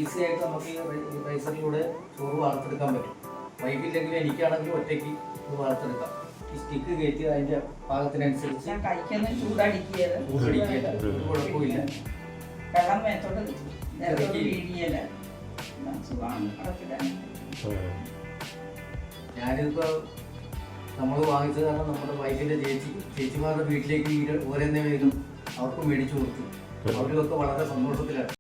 Easy ആയിട്ട് നമുക്ക് ഈ റൈസറിലൂടെ ചോറ് വാർത്തെടുക്കാൻ പറ്റും. വൈകില്ലെങ്കിൽ എനിക്കാണെങ്കിലും ഒറ്റയ്ക്ക് ഇത് വാർത്തെടുക്കാം. ഈ സ്റ്റിക്ക് കയറ്റി അതിന്റെ പാകത്തിനനുസരിച്ച് ചൂടടിക്കുകയില്ല, ഒരു കുഴപ്പമില്ല. ഞാനിപ്പോ നമ്മൾ വാങ്ങിച്ചത് കാരണം നമ്മുടെ വൈഫിന്റെ ചേച്ചിമാരുടെ വീട്ടിലേക്ക് ഓരോന്നേ വരും അവർക്ക് മേടിച്ചു കൊടുത്തു. അവരൊക്കെ വളരെ സന്തോഷത്തിലാണ്.